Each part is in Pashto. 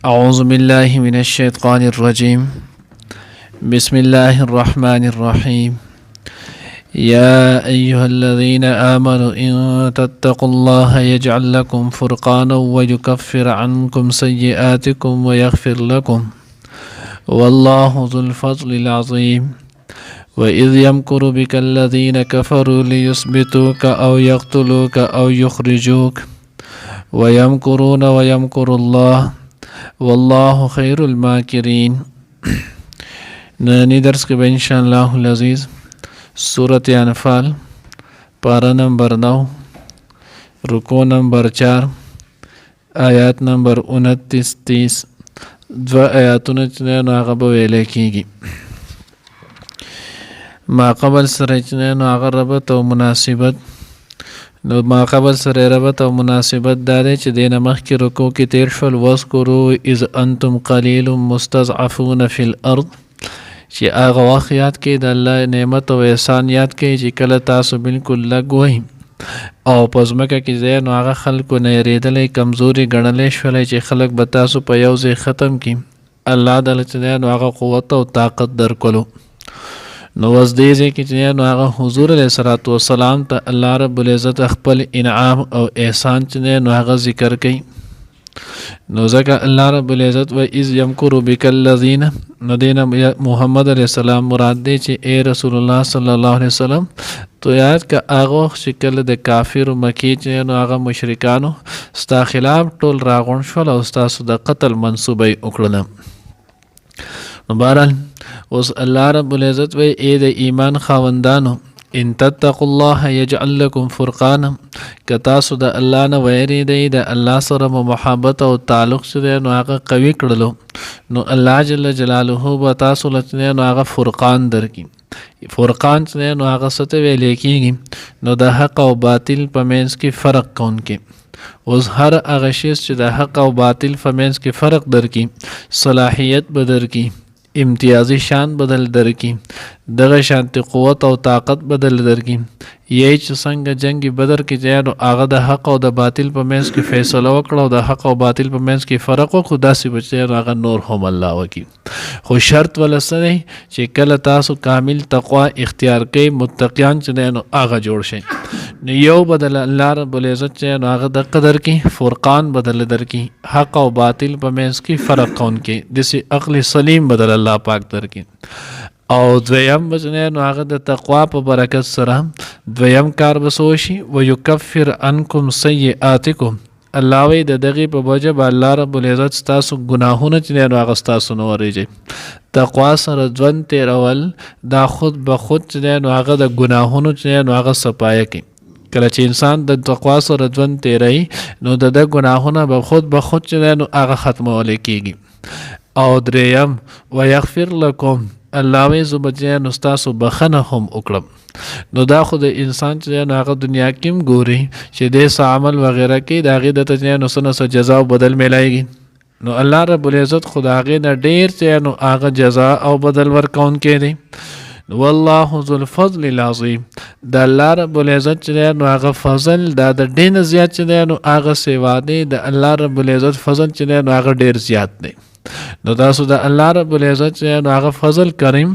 أعوذ بالله من الشيطان الرجيم. بسم الله الرحمن الرحيم. يا أيها الذين آمنوا إن تتقوا الله يجعل لكم فرقانا ويكفر عنكم سيئاتكم ويغفر لكم والله ذو الفضل العظيم. وإذ يمكر بك الذين كفروا ليثبتوك أو يقتلوك أو يخرجوك ويمكرون ويمكر الله والله خير الماكرين. نانی درس کے ان شاء اللہ العزیز سورۃ انفال پارہ نمبر 9 رکوع نمبر 4 آیات نمبر 29-30 دو آیاتونه چې نو هغه به ویل کېږي. ما قبل سره چې نو هغه ربط او مناسبت نو ما قبل سره ربط او مناسبت دا دی چې دینه مخکې رکوع کې تیر شول. واذکروا اذ انتم قلیل مستضعفون فی الارض چې هغه وخت یاد کې د الله نعمت او احسان یاد کې چې کله تاسو بالکل لږ وئ او په ځمکه کې ځای نو هغه خلکو نه یېرېدلی کمزوري ګڼلی شولی چې خلک به تاسو په یو ځای ختم کړي. الله دله چې دی نو هغه قوت او طاقت درکولو. نو اوس دې ځای کې چې نو هغه حضور علیه الصلاۃ والسلام ته الله رب العزت خپل انعام او احسان چې دی نو هغه ذکر کوي. نو ځکه الله رب العزت و اذ یمکر بک الذین نو دینه محمد علیه السلام مراد دی چې اے رسول الله صلی الله علیه وسلم تو یاد که هغه چې کله د کافر مکی چې نو هغه مشرکانو ستا خلاف ټول راغونډ شول او ستاسو د قتل منصوبه یې وکړله. نو بهرحال اوس الله رب العزت وی اے د ایمان خاوندانو ان تتقوا الله یجعل لكم فرقانا که تاسو د الله نه ویریږئ د الله سره محبت او تعلق چې دی نو هغه قوي کړلو نو الله جل جلاله به تاسو له نو هغه فرقان درکړي. فرقان چې دی نو هغه څه ته ویلی کېږي نو د حق او باطل په منځ کې فرق کوونکی. اوس هر هغه شی چې د حق او باطل په منځ کې فرق درکړي صلاحیت به درکړي امتیازی شان بدل درکی دغه شانتی قوت او طاقت بدل درکی. یی چې څنګه جنگ بدر کې ځای نو هغه د حق او د باطل په منځ کې فیصله وکړه او د حق او باطل په منځ کې فرق وکړو داسې بچی نو هغه نور هم الله وکړي. خو شرط ولسته دی چې کله تاسو کامل تقوا اختیار کوئ متقیان چې دی نو هغه جوړ شي نو یو بدل الله رب العزت چې نو هغه د قدر کې فرقان بدل درکړي حق او باطل په منځ کې فرق کوونکی داسې عقل سلیم بدل الله پاک درکړي. او دویم بچنه نو هغه د تقوا په برکت سره دویم کار بسوشي ويكفر عنكم سيئاتكم الله وی د دغه په وجه به الله رب العزت ستاسو ګناهونه چې نو هغه ستاسو نه ورېږي. تقوا سره ژوند تیرول دا خود به خود چې نو هغه د ګناهونو چې نو هغه صفایه کوي. کله چې انسان د تقوا سره ژوند تیروي نو د ګناهونه به خود چې نو هغه ختمولی کېږي. او دریم ويغفر لكم الله وی زو بچی نو ستاسو بخنه هم وکړم. نو دا خو د انسان چې نو هغه دنیا کې هم ګوري چې د څه عمل وغیره کې د هغې د ته نو څه جزا او بدل میلایږي نو الله رب العزت خو د هغې نه ډېر چې نو هغه جزا او بدل ورکوونکی دی. والله ذو الفضل العظیم د الله رب العزت چې نو هغه فضل دا د ډېر نه زیات چې نو هغه سیوا دی د الله رب العزت فضل چې نو هغه ډېر زیات دی. نو تاسو د الله رب العزت چې نو هغه فضل کریم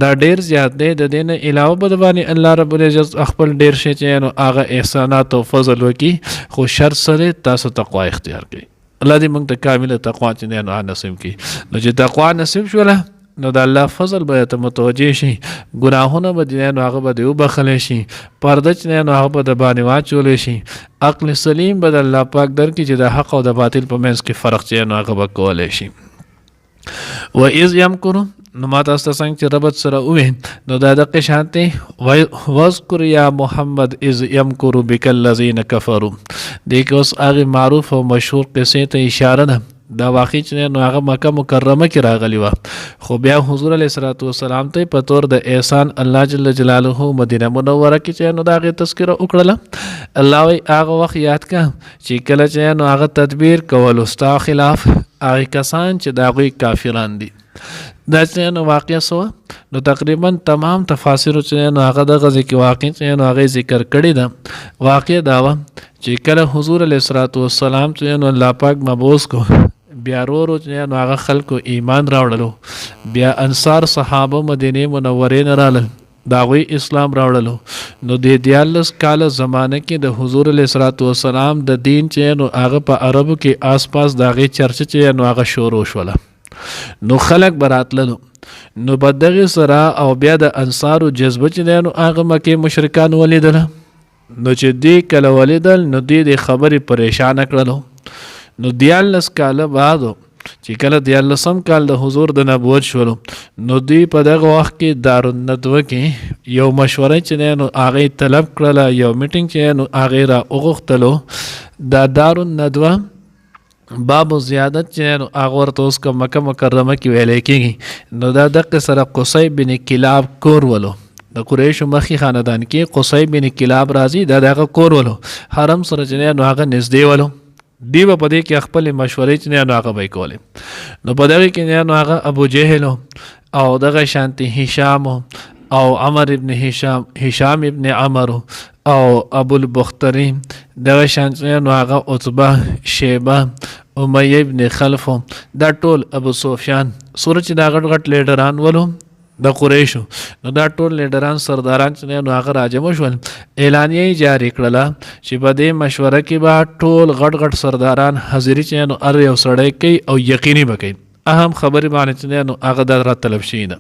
دا ډیر زیات دی د دې نه علاوه به د باندې الله رب العزت خپل ډیر شي چې نو هغه احسانات او فضل وکي خو شرط سره تاسو تقوا اختیار کړئ. الله دې موږ ته کامله تقوا چې نو نصیب کړي. نو چې تقوا نصیب شوله نو د الله فضل به ته متوجه شي ګناهونه به دې نو هغه به دې وبخلی شي پرده چې نو هغه به د باندې واچولی شي عقل سلیم به د الله پاک درکړي چې د حق او د باطل په منځ کې فرق چې نو هغه به کولی شي. و اذ یمکرو نو ما تاسو ته څنګه چې ربط سره وویل نو دا دقې شان دی واذکر یا محمد اذ یمکر بک الذین کفروا دې کې اوس هغې معروف او مشهور قصې ته اشاره ده. دا واقع چې نو هغه مکه مکرمه کې راغلی وه خو بیا حضور علیه الصلاۃ والسلام ته په طور د احسان الله جل جلاله مدینه منوره کې چې نو د هغې تذکره وکړله. الله وایي هغه وخت یاد که چې کله چې نو هغه تدبیر کولو ستا خلاف هغې کسان چې د هغوی کافران دي دا چې نو واقع سوه نو تقریبا تمام تفاسیرو چې نو هغه دغه ځای کې واقع چې نو هغې ذکر کړې ده. واقع دا وه چې کله حضور علیه الصلاۃ والسلام چې نو الله پاک مبعوث کو بیا ورو چې نو هغه خلکو ایمان راوړلو، بیا انصار صحابه مدینه منورې نه رالل، د هغوی اسلام راوړلو. نو د 14 کاله زمانه کې د حضور علیه الصلاۃ والسلام د دین چې نو هغه په عربو کې آس پاس د هغې چرچه چې نو هغه شروع شوله. نو خلک به راتللو، نو به دغې سره او بیا د انصارو جذبه چې دی نو هغه مکې مشرکان ولیدله. نو چې دوی کله ولیدل نو دوی د خبرې پریشانه کړلو. نو 14 کاله بعدو چې کله 14 کال د حضور د نبوت شولو، نو دوی په دغه وخت کې دارالندوه کې یو مشوره چې دی نو هغې طلب کړله، یو میټینګ چې نو هغې را وغوښتلو. دا دارالندوه باب زیادت چې نو هغه ورته اوس که مکه مکرمه کې ویلی کېږي، نو دا دقې سره قصی بن کلاب کور ولو، د قریشو مخي خاندان کې قصی بن کلاب راځي، دا دغه کور ولو، حرم سره چې نو هغه نږدې ولو. دی به په دې کې خپلې مشورې چې نو هغه به یې کولې. نو په دغې کې نو هغه ابو جهل او دغه شانتي هشام او عمر ابن هشام ابن عمر او ابو البختري، دغه شانتي نو هغه عتبه، شیبه، امیه ابن خلف، دا ټول ابو سفیان سوره چې دا غټ غټ لیډران ولو د قریشو. نو دا ټول لیډران سرداران چې نو هغه راجمع شول، اعلانیه جاری کړله چې په دې مشوره کې به ټول غټ غټ سرداران حاضري چې نو هر یو سړی کوي او یقیني به کوي. اهم خبرې باندې چې نو هغه دا را طلب شوي ده.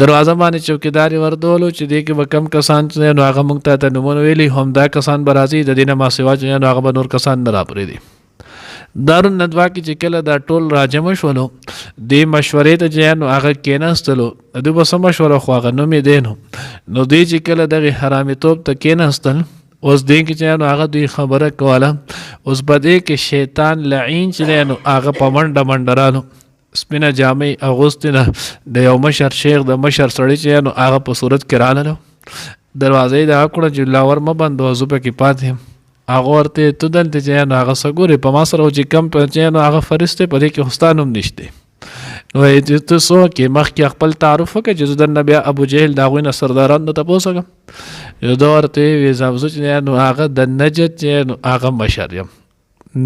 دروازه باندې چوکیدار یې وردولو چې دې کې به کم کسان چې نو هغه موږ ته نومونه ویلي، همدا کسان به راځي، د دې نه ما سوا چې نو هغه به نور کسان نه راپرېږدي. دارالندوه کې چې کله دا ټول راجمع شولو، دې مشورې ته چې نو هغه کېناستلو، دوی به څه مشوره خو هغه نوم یې دی نو دوی چې کله دغې حرامیتوب ته کېناستل، اوس دې کې چې نو هغه دوی خبره کوله. اوس په دې کې شیطان لعین چې دی نو هغه په منډه منډه رالو، سپینه جامې اغوستې نه، د یو مشر شیخ د مشر سړي چې نو هغه په صورت کې راللو. دروازه یې دغه کړه چې لاور مه بندوه، زه پکې پاتې یم. هغه ورته ته دلته چې نو هغه څه ګورې، په ما سره چې کم چې نو هغه فرست دی، په دې کې خو ستا نوم نشته. نو یې ته څه وکړې، مخکې خپل تعارف وکړه چې زه درنه بیا ابو جهل د هغوی نه سرداران نه تپوس وکړم. یو ده ورته ویې زه چې نو هغه د نجد چې نو هغه مشر یم،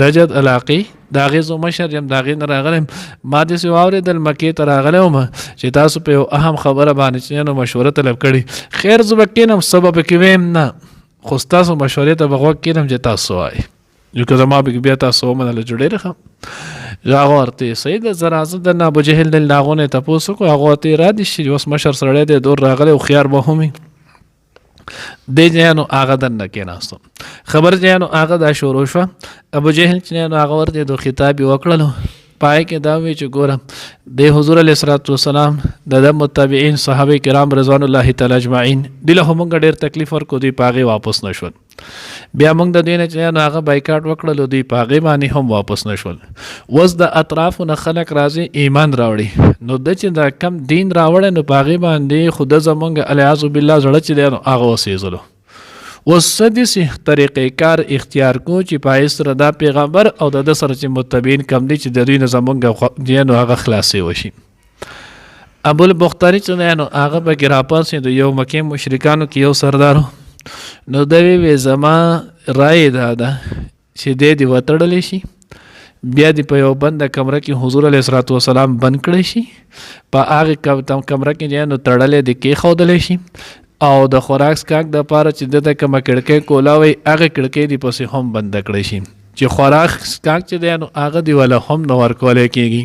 نجد علاقې د هغې زه مشر یم، د هغې نه راغلی یم. ما داسې واورېدل مکې ته راغلی وم چې تاسو په یو اهم خبره باندې چې نو مشوره طلب کړي. خیر زه به کښېنم، څه به پکې ویم نه، خو ستاسو مشورې ته به غوږ کېږدم چې تاسو وایئ، ځکه زما پکې بیا تاسو ومنله چې ډېره ښه. هغه ورته صحیح ده، زه راځه درنه ابو جهل دل د هغو نه یې تپوس وکړو. هغه ورته را دي چې اوس مشر سړی دی، دور راغلی هوښیار به هم وي. دی چې نو هغه دننه کېناستو، خبر چې نو هغه دا شروع شوه. ابو جهل چې نو هغه ورته د خطاب یې وکړلو، پای کې دا وی چې ګوره د حضور علیه الصلاۃ والسلام د متابعین صحابه کرام رضوان الله تعالی اجمعین دي له موږ ډېر تکلیف ورکړو، دوی په هغې واپس نه شول. بیا موږ د دوی نه چې نو هغه بایکاټ وکړلو، دوی په هغې باندې هم واپس نه شول. اوس د اطرافو نه خلک راځي ایمان راوړي، نو د چې دا کم دین راوړی نو په هغې باندې خو د زمونږ الیاذ بالله زړه چې دی نو هغه وسېزلو. اوس څه داسې طریقې کار اختیار کو چې په هغې سره دا پیغمبر او د ده سره چې متبعین کم دي چې د دوی نه زمونږ دی نو هغه خلاصې وشي. ابو البختري چې دی نو هغه پکې راپاڅېدو، یو مکې مشرکانو کې یو سردار، نو د وی زما رای دا ده چې دی دې وتړلی شي، بیا دې په یو بنده کمره کې حضور علیه الصلاۃ والسلام بند کړی شي، په هغې کمره کې دی نو تړلی دې کېښودلی شي، او د خوراک سکاک د پاره چې دته کومه کړکۍ کولاوي هغه کړکۍ دې پسې هم بند کړی شي، چې خوراک سکاک چې دی نو هغه دې ولا هم نه ورکولی کېږي،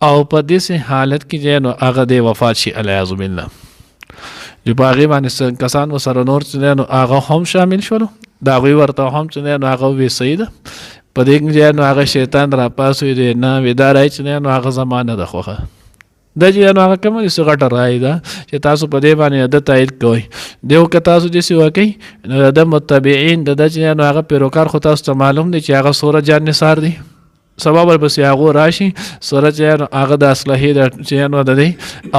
او په داسې حالت کې چې نو هغه دې وفات شي الیاذ بالله. چې په هغې باندې کسان ورسره نور چې دی نو هغه هم شامل شولو، د هغوی ورته هم چې دی نو هغه ووی صحیح ده. په دې کې نو هغه شیطان راپاڅوي دی، نه وی دا رایې چې دی نو هغه زما نه ده خوښه، دا چې نو هغه کومه داسې غټه رایې ده چې تاسو په دې باندې د تایید کوئ. دیو که تاسو داسې وکئ نو د متبعین د ده چې نو هغه پیروکار خو تاسو ته معلوم دی چې هغه څومره جان نثار دی، سبا ورپسې هغو راشي سره چې نو هغه د اصلحې د چې نو د دی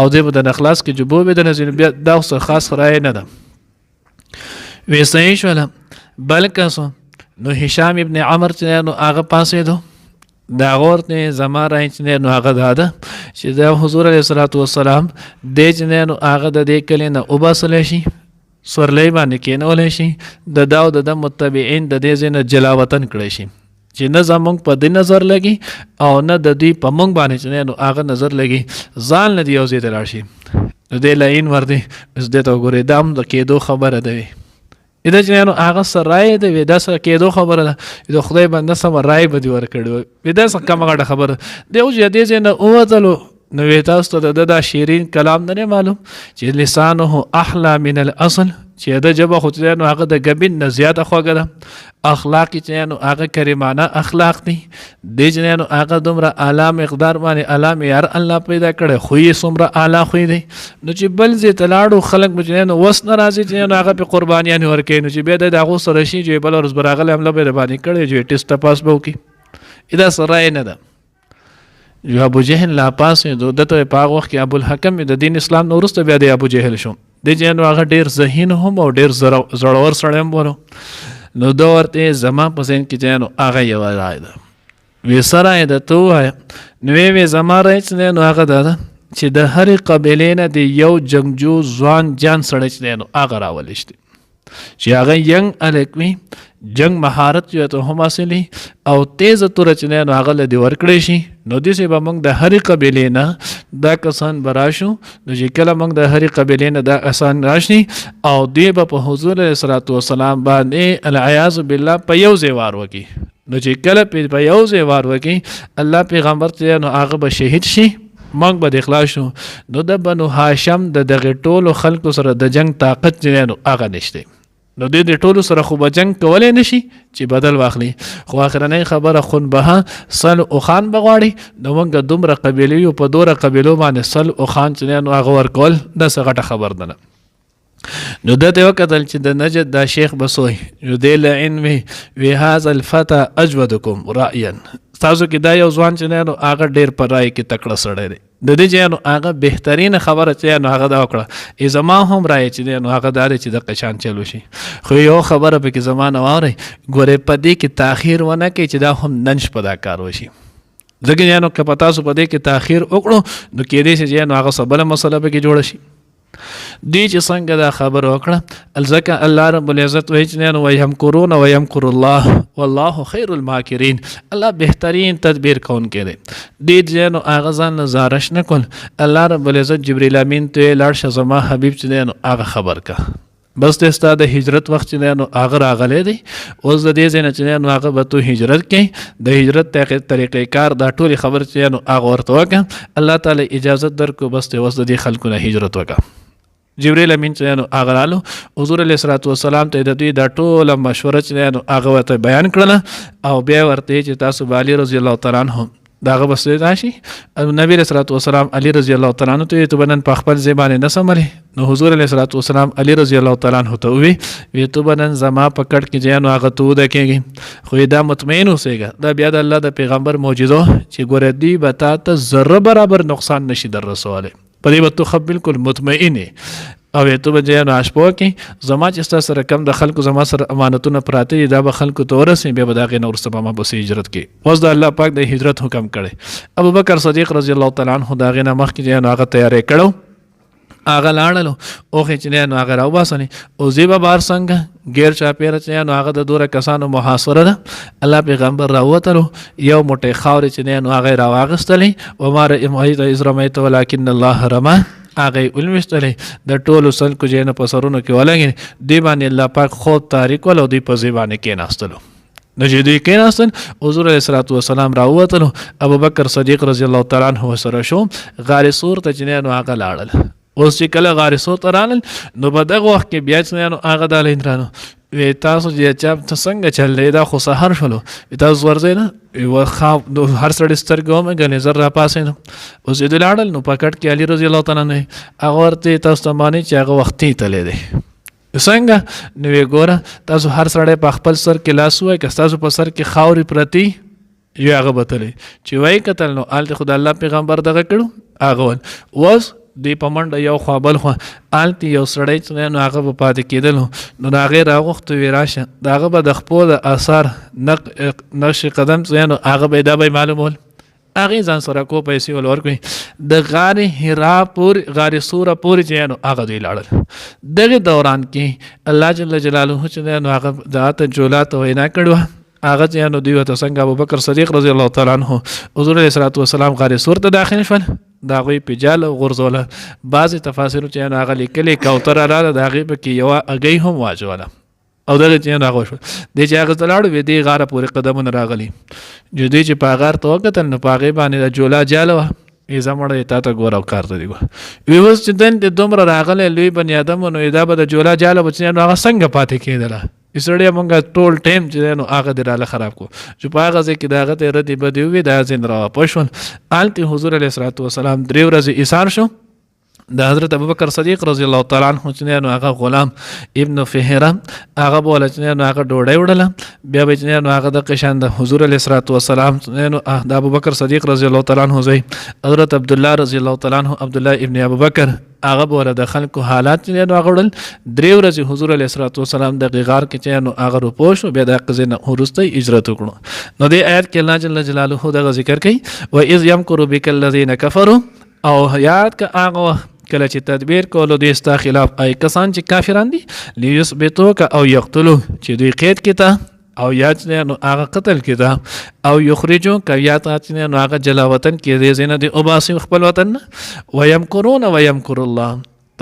او دی به د نخلاص کې جبو به د نظر بیا دا خو خاص رایې نه ده. وی صحیح شوله. بل کسو نو هشام ابن عمر چې نو هغه پاسېدو، دا ورته زما رای چې نو هغه دا ده چې د حضور علیه الصلاۃ والسلام دی چې نو هغه د دې کلي نه وباسلی شي، سورلی باندې کېنولی شي، د دا او د ده متبعین د دې ځای نه جلا وطن کړی شي، چې نه زمونږ په دې نظر لګي او نه د دوی په مونږ باندې چې نو هغه نظر لګي ځان نه دی یو ځای ته لاړ شي نو دې لاین ورته اوس دې ته وګورئ دا هم د کېدو خبره ده وي دا چې نو هغه سره رایې ده وي دا سره کېدو خبره ده د خدای بنده سمه رایې به دې ورکړې وي دا څه کمه غټه خبره دی اوس دې ځای نه ووتلو نو تاسو ته د شیرین کلام نه معلوم چې لسانه احلى من الاصل چې د جبه خو چې نو هغه د ګبین نه زیاته خوږه ده اخلاق چې نو هغه کریمانه اخلاق دي د چې نو هغه دومره اعلی مقدار باندې اعلی معیار الله پیدا کړي خو یې څومره اعلی خو دی نو چې بل زی تلاړو خلک چې نو وس ناراضي چې نو هغه په قربانیان ورکړي نو چې به د هغه سره شي چې بل ورځ براغله حمله به باندې کړي چې ټیسټ پاس به وکي ادا سره نه ده جو ابو جهل لا پاسې دته په هغه وخت کې ابو الحکم د دین اسلام نو وروسته بیا د ابو جهل شو د جنو هغه ډیر ذهین هم او ډیر زړور سړی هم ورو نو دا ورته زما په ذهن کې جنو هغه یو راي ده وی سره د تو نو وی زما راي چې نو هغه ده چې د هر قبیلې نه د یو جنگجو ځوان جان سړی چې نو هغه راولشتي چې هغه ینګ الکوي جنگ مهارت جو ته هم حاصلي او تیز تور چې نو هغه له دی ورکړې شي نو دې سه به موږ د هر قبیلې نه دا کسان براشو نو چې کله موږ د هر قبیلې نه دا آسان راشي او دی به په حضور صلی الله علیه وسلم باندې العیاذ بالله په یو ځای وار وکي نو چې کله په یو ځای وار وکي الله پیغمبر ته نو هغه به شهید شي موږ به د اخلاص شو نو د بنو هاشم د دغه ټولو خلکو سره د جنگ طاقت چې نو هغه نشته نو دې ټولو سره خو به جنگ کولای نشي چې بدل واخلي خو اخرنۍ خبره خون به سل او خان بغواړي نو موږ دومره قبیلې یو په دوره قبیلو باندې سل او خان چې نو هغه ورکول د څه غټه خبر ده نو دته وکتل چې د نجد دا شیخ بسوي نو دې لعن وی هاذا الفتى اجودكم رايا تاسو کې دا یو ځوان چې نو هغه ډیر پر رائے کې تکړه سړی دی د دې چې نو هغه بهترین خبره چې نو هغه دا وکړه زما هم رائے چې نو هغه دار چې د قشان چلو شي خو یو خبره به کې زمانه واره ګوره پدې کې تاخير ونه کې چې دا هم ننش پدا کار وشي ځکه نو که پتا سو پدې کې تاخير وکړو نو کې دې چې نو هغه سبله مسله به کې جوړ شي دی چې څنګه دا خبر وکړه الزکه الله رب العزت وایي چې نو ويمکرون ويمکر الله والله خير الماکرین الله بهترین تدبیر کون کړي دی چې نو هغه ځان زارش نکول الله رب العزت جبرئیل امین ته لاړ شه زما حبیب چې نو هغه خبر کا بس د استاد هجرت وخت چې نو هغه راغلی دی اوس د دې ځای چې نو هغه به تو هجرت کوي د هجرت طریقې کار دا ټول خبر چې نو هغه ورته وکړه الله تعالی اجازه درکو بس ته اوس د دې خلکو نه هجرت وکړه جبرئیل امین چې نو هغه رالو حضور علیه الصلوۃ والسلام ته د دوی دا ټوله مشوره چې نو هغه ورته بیان کړله او بیا ورته چې تاسو علی رضی الله تعالی عنہ داغه بس راشي نبی رسول الله والسلام علی رضی الله تعالی عنہ ته بنن په خپل زبانه نه سمري نو حضور علیه الصلوۃ والسلام علی رضی الله تعالی عنہ ته وی ته بنن زما پکړ کې جانو هغه تو د کېږي خو دا مطمئن اوسېګا دا بیا د الله د پیغمبر معجزه چې ګور دی بتا ته ذره برابر نقصان نشي در رسوله پدې به تو خپل بالکل مطمئن او ته به جانو اشپو کې زما چې تاسو سره کم د خلکو زما سره امانتونه پراته دا به خلکو تورسي بیا به داغه نور سبا ما به هجرت کې اوس د الله پاک د هجرت حکم کړي ابو بکر صدیق رضی الله تعالی عنہ داغه نه مخ کې جانو هغه تیارې کړو هغه لاړلو او چې نو هغه راو باسني او زیبا بار څنګه غیر چا پیر چې نو هغه د دوره کسانو محاصره ده الله پیغمبر راوتلو یو موټی خاور چې نو هغه راواغستلې و مار امایت ازرمیت ولکن الله رما هغه علمستلې د ټولو سلکو جن په سرونو کې ولګي دی باندې الله پاک خو تاریخ ولو دی په زبانه کې ناستلو نو چې دوی کې ناستن حضور علیه الصلوۃ والسلام راوتلو ابو بکر صدیق رضی الله تعالی عنہ سره شو غار سور ته چې نو هغه لاړل اوس چې کله غار سور ته رانل نو په دغه وخت کې بیا چې نو هغه د لیندرانو وی تاسو چې چا څنګه چلې دا خو سحر شلو تاسو ورځئ نه و خواب نو هر سړی سترګو مې غنې زر را پاسې نو اوس دې لاړل نو پکټ کې علی رضی الله تعالی عنہ هغه ورته تاسو ته باندې چې هغه وختي تلې دی څنګه نو وی ګوره تاسو هر سړی په خپل سر کې لاس وای که تاسو په سر کې خاوري پرتی یو هغه بتلې چې وای کتل نو آلته خدای الله پیغمبر دغه کړو هغه وس دی پمنډ یو خوابل خو آلتی یو سړی چې نو هغه په پاتې کېدل نو هغه راغوخت وی راشه داغه به د خپل اثر نقش قدم چې نو هغه به دا به معلومول هغه ځان سره کو پیسې ول ورکوي د غار حرا پور غار سوره پور چې نو هغه دی لاړل دغه دوران کې الله جل جلاله چې نو هغه ذات جولات وینا کړو هغه چې نو دوی ته څنګه ابوبکر صدیق رضی الله تعالی عنہ حضور علیه الصلوۃ والسلام غار سور ته داخل شول دا غوی په جال غرزوله بعض تفاسیر چې هغه لیکلي کوتر را د هغه په کې یو اگې هم واجوله او دغه چې هغه شو د چې هغه تلاړ وې دی غار پورې قدمونه راغلي جو دی چې په غار ته وکتل نو په هغه باندې د جولا جاله ای زمړه تا ته ګور او کار ته دی وی وس چې دن د دومره راغله لوی بنی ادم نو دا به د جولا جاله بچنه هغه څنګه پاتې کېدله اسړیا مونږه ټول ټیم چې نو هغه دراله خراب کو چې په هغه ځکه داغه ته ردی بدی وی دا زین را پښون آلته حضور علیه الصلوۃ والسلام درې ورځې ایثار شو د حضرت ابوبکر صدیق رضی الله تعالی عنہ چې نو هغه غلام ابن فهره هغه بوله چې نو هغه ډوډۍ وړله بیا به چې نو هغه د قشان د حضور علیه الصلوۃ والسلام نو د ابوبکر صدیق رضی الله تعالی عنہ زوی حضرت عبد الله رضی الله تعالی عنہ عبد الله ابن ابوبکر هغه بوله د خلکو حالات چې نو هغه وړل درې ورځې حضور علیه الصلوۃ والسلام د غار کې چې نو هغه روپوش بیا د قزنه ورسته هجرت وکړو نو د آیت کې الله جل جلاله د ذکر کوي و اذ یمکر بک الذین کفروا او یاد کا هغه کله چې تدبیر کولو د استا خلاف ای کسان چې کافران دي لیثبتوک او یقتلوا چې دوی قید کیته او یا چې نو هغه قتل کیته او یخرجو کیا ته چې نو هغه جلا وطن کې دې زینه دی او باسی خپل وطن ويمکرون ويمکر الله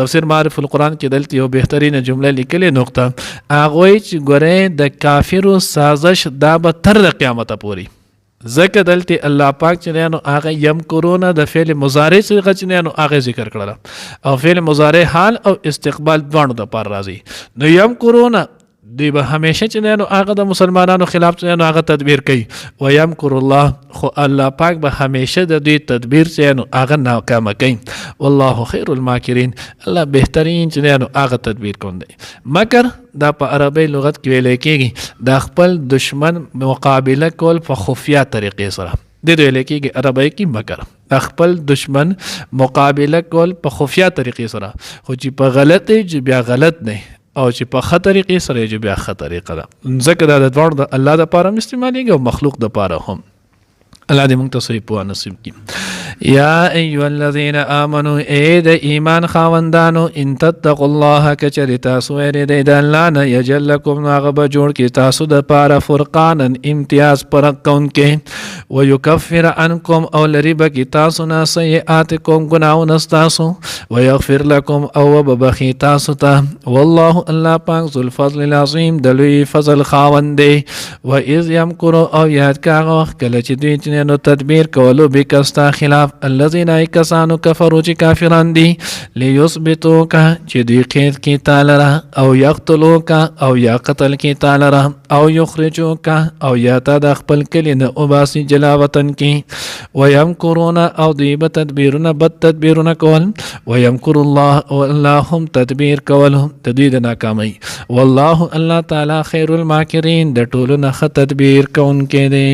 تفسیر معرف القرآن کې دلته یو بهترینه جمله لیکلې نقطه هغه چې ګوره د کافرو سازش دا به تر قیامت پورې ذکر دلته الله پاک چې نو هغه یمکرون د فعل مضارع څخه چې نو هغه ذکر کړل او فعل مضارع حال او استقبال دوه د پر راځي نو یمکرون دی به همیشه چې نو هغه د مسلمانانو خلاف چې نو هغه تدبیر کوي و یمکر الله خو الله پاک به همیشه د دې تدبیر چې نو هغه ناکام کوي والله خیر الماکرین الله بهترین چې نو هغه تدبیر کوي مکر دا په عربی لغت کې ویل کېږي د خپل دشمن مقابله کول په خفیه طریقې سره د دې ویل کېږي عربی کې مکر د خپل دشمن مقابله کول په خفیه طریقې سره خو چې په غلطه چې بیا غلط نه او چې په خطر طریقې سره چې بیا خطر طریقه ده ځکه دا د دوړ د الله د پاره استعمالېږي او مخلوق د پاره هم الله دې موږ ته صحیح په نصیب کړي یا ایها الذین آمنوا اے د ایمان خاوندانو ان تتقوا الله کچری تاسو یې د الله نه یجل لكم هغه جوړ کې تاسو د پاره فرقانا امتیاز پر کون کې ويكفر عنكم او لری بکی تاسو نه سیئاتکم گناهونه تاسو ويغفر لكم او ببخي تاسو ته والله الله پاک ذو الفضل العظیم د لوی فضل خاوند دی و اذ یمکر او یاد کاغه کله چې دوی نو تدبیر کولو بکستا خلاف الذين کسانو کفروا چې کافران دي لیثبتوک چې دوی قید کی تعالی او یقتلوک او یا قتل کی تعالی او یخرجوک او یا تا د خپل کلی نه او باسی جلا وطن کی ويمکرون او دوی به تدبیرونه بد تدبیرونه کول ويمکر الله او الله هم تدبیر کول د دوی د ناکامۍ والله الله تعالی خیر الماکرین د ټولو نه تدبیر کوونکی دی